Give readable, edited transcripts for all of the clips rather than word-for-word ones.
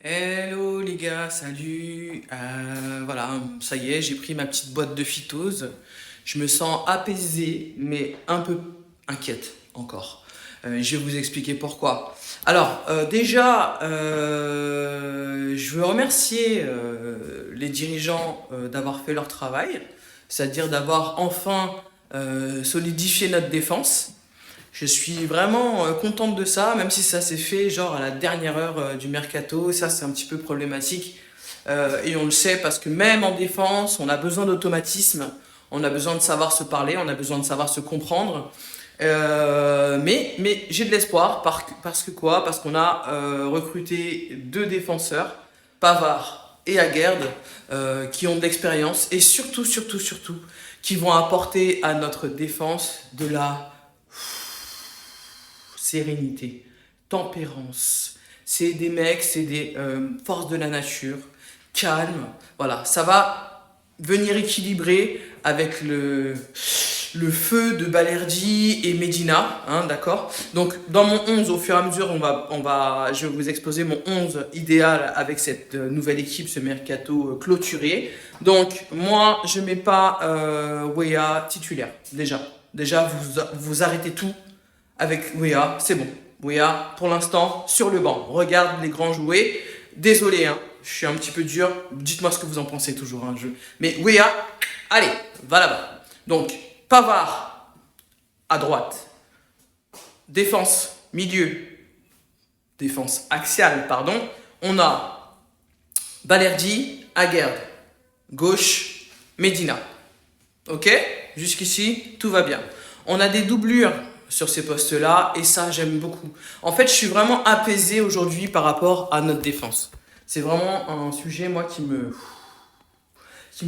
Hello les gars, salut. Voilà, ça y est, j'ai pris ma petite boîte de phytose. Je me sens apaisé, mais un peu inquiète encore. Je vais vous expliquer pourquoi. Alors, déjà, je veux remercier les dirigeants d'avoir fait leur travail, c'est-à-dire d'avoir enfin solidifié notre défense. Je suis vraiment contente de ça, même si ça s'est fait genre à la dernière heure du mercato. Ça, c'est un petit peu problématique. Et on le sait parce que même en défense, on a besoin d'automatisme, on a besoin de savoir se parler, on a besoin de savoir se comprendre. Mais j'ai de l'espoir parce que quoi? Parce qu'on a recruté deux défenseurs, Pavard et Aguerd, qui ont de l'expérience et surtout, qui vont apporter à notre défense de la sérénité, tempérance. C'est des mecs, c'est des forces de la nature, calme. Voilà, ça va venir équilibrer avec le feu de Balerdi et Medina, hein, d'accord. Donc dans mon 11, au fur et à mesure, je vais vous exposer mon 11 idéal avec cette nouvelle équipe, ce mercato clôturé. Donc moi, je mets pas Wea titulaire, déjà. Déjà, vous arrêtez tout avec Wea, c'est bon. Wea, pour l'instant, sur le banc. Regarde les grands jouer. Désolé, hein, je suis un petit peu dur. Dites-moi ce que vous en pensez toujours, hein, Mais Wea, allez, va là-bas. Donc, Pavard à droite. Défense, milieu. Défense axiale, pardon. On a Balerdi, Aguerd. Gauche, Medina. Ok? Jusqu'ici, tout va bien. On a des doublures sur ces postes-là et ça, j'aime beaucoup. En fait, je suis vraiment apaisé aujourd'hui par rapport à notre défense. C'est vraiment un sujet, moi, qui me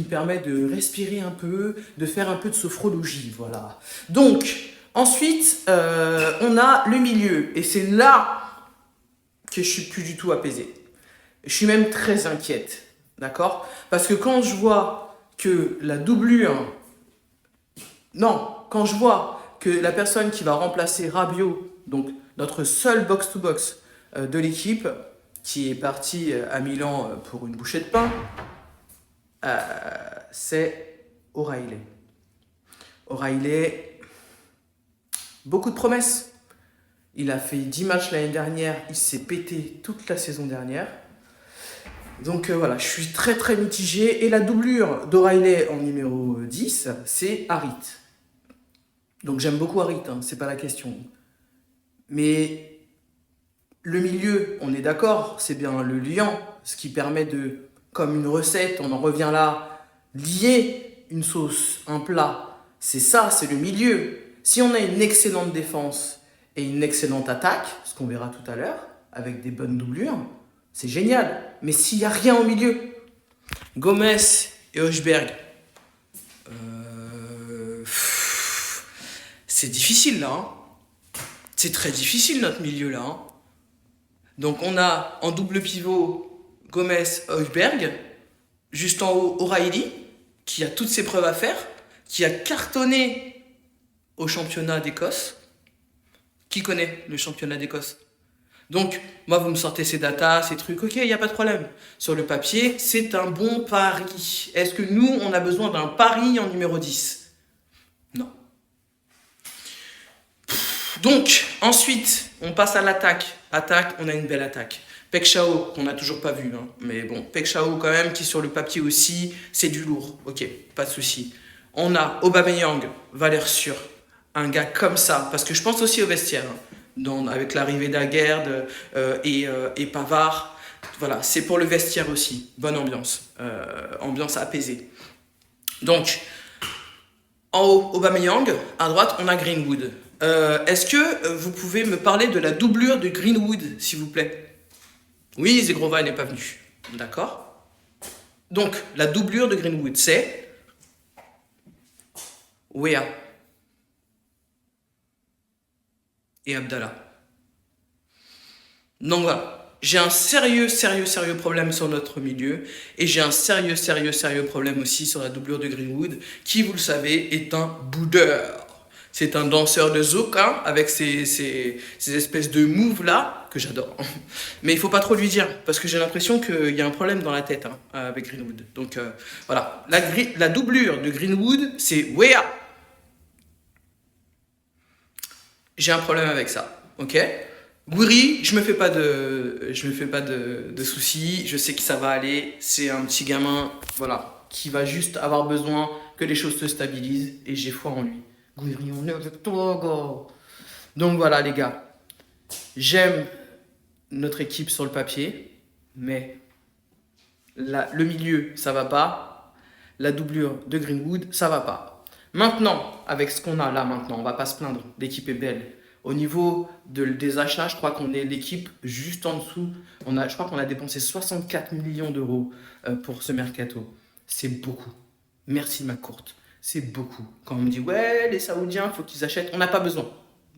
permet de respirer un peu, de faire un peu de sophrologie, voilà. Donc, ensuite, on a le milieu et c'est là que je suis plus du tout apaisé. Je suis même très inquiète, d'accord? Parce que quand je vois que la doublure non, quand je vois que la personne qui va remplacer Rabiot, donc notre seul box-to-box de l'équipe, qui est parti à Milan pour une bouchée de pain, c'est O'Reilly. O'Reilly, beaucoup de promesses. Il a fait 10 matchs l'année dernière, il s'est pété toute la saison dernière. Donc voilà, je suis très très mitigé. Et la doublure d'O'Reilly en numéro 10, c'est Harit. Donc j'aime beaucoup Harit, hein, c'est pas la question. Mais le milieu, on est d'accord, c'est bien le liant, ce qui permet de, comme une recette, on en revient là, lier une sauce, un plat. C'est ça, c'est le milieu. Si on a une excellente défense et une excellente attaque, ce qu'on verra tout à l'heure, avec des bonnes doublures, c'est génial. Mais s'il n'y a rien au milieu, Gomez et Hochberg, c'est difficile là, hein. C'est très difficile notre milieu là, hein. Donc on a en double pivot Gomez, Højbjerg, juste en haut O'Reilly, qui a toutes ses preuves à faire, qui a cartonné au championnat d'Écosse. Qui connaît le championnat d'Écosse? Donc, moi, vous me sortez ces datas, ces trucs, ok, il n'y a pas de problème. Sur le papier, c'est un bon pari. Est-ce que nous, on a besoin d'un pari en numéro 10? Non. Donc, ensuite, on passe à l'attaque. Attaque, on a une belle attaque. Pek Chao, qu'on n'a toujours pas vu, hein. Mais bon, Pek Chao quand même, qui sur le papier aussi, c'est du lourd. Ok, pas de souci. On a Aubameyang, valeur sûre. Un gars comme ça, parce que je pense aussi au vestiaire, hein, avec l'arrivée d'Aguerd et Pavard. Voilà, c'est pour le vestiaire aussi. Bonne ambiance. Ambiance apaisée. Donc, en haut, Aubameyang. À droite, on a Greenwood. Est-ce que vous pouvez me parler de la doublure de Greenwood, s'il vous plaît? Oui, Zegrova n'est pas venu. D'accord. Donc, la doublure de Greenwood, c'est Wea et Abdallah. Donc voilà. J'ai un sérieux problème sur notre milieu. Et j'ai un sérieux problème aussi sur la doublure de Greenwood, qui, vous le savez, est un boudeur. C'est un danseur de zouk, hein, avec ces espèces de moves là. que j'adore. Mais il faut pas trop lui dire, parce que j'ai l'impression qu'il y a un problème dans la tête hein, avec Greenwood. Donc voilà, la doublure de Greenwood, c'est Wea. J'ai un problème avec ça, ok? Gouiri, je me fais pas de soucis, je sais que ça va aller, c'est un petit gamin, voilà, qui va juste avoir besoin que les choses se stabilisent et j'ai foi en lui. Gouiri, on est avec toi, gars. Donc voilà les gars, j'aime notre équipe sur le papier, mais le milieu, ça va pas, la doublure de Greenwood, ça va pas. Maintenant, avec ce qu'on a là maintenant, on va pas se plaindre, l'équipe est belle. Au niveau des achats, je crois qu'on est l'équipe juste en dessous. Je crois qu'on a dépensé 64 millions d'euros pour ce mercato. C'est beaucoup. Merci McCourt. C'est beaucoup. Quand on me dit, ouais, les Saoudiens, il faut qu'ils achètent. On n'a pas besoin.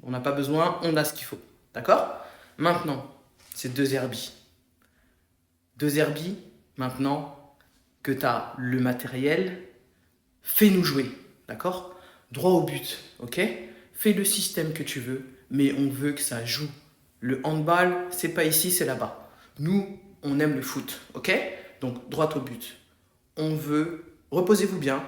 On n'a pas besoin, on a ce qu'il faut. D'accord? Maintenant, c'est deux Herbie. Deux Herbie, maintenant que tu as le matériel, fais-nous jouer. D'accord? Droit au but. Ok? Fais le système que tu veux, mais on veut que ça joue. Le handball, c'est pas ici, c'est là-bas. Nous, on aime le foot, ok? Donc, droit au but. On veut, reposez-vous bien,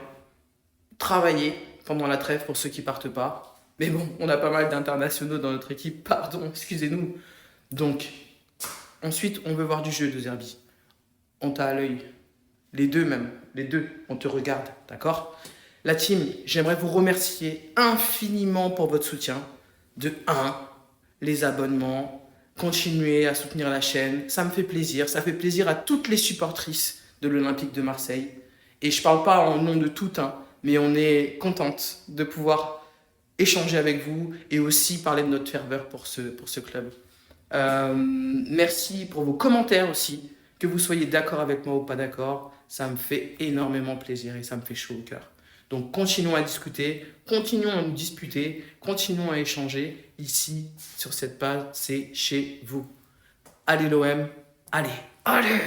travailler pendant la trêve pour ceux qui partent pas. Mais bon, on a pas mal d'internationaux dans notre équipe, pardon, excusez-nous. Donc, ensuite, on veut voir du jeu de Zerbi. On t'a à l'œil. Les deux même, les deux, on te regarde, d'accord? La team, j'aimerais vous remercier infiniment pour votre soutien. De 1, les abonnements, continuez à soutenir la chaîne, ça me fait plaisir. Ça fait plaisir à toutes les supportrices de l'Olympique de Marseille. Et je ne parle pas en nom de toutes, hein, mais on est contente de pouvoir échanger avec vous et aussi parler de notre ferveur pour ce club. Merci pour vos commentaires aussi, que vous soyez d'accord avec moi ou pas d'accord, ça me fait énormément plaisir et ça me fait chaud au cœur. Donc continuons à discuter, continuons à nous disputer, continuons à échanger. Ici, sur cette page, c'est chez vous. Allez l'OM, allez, allez!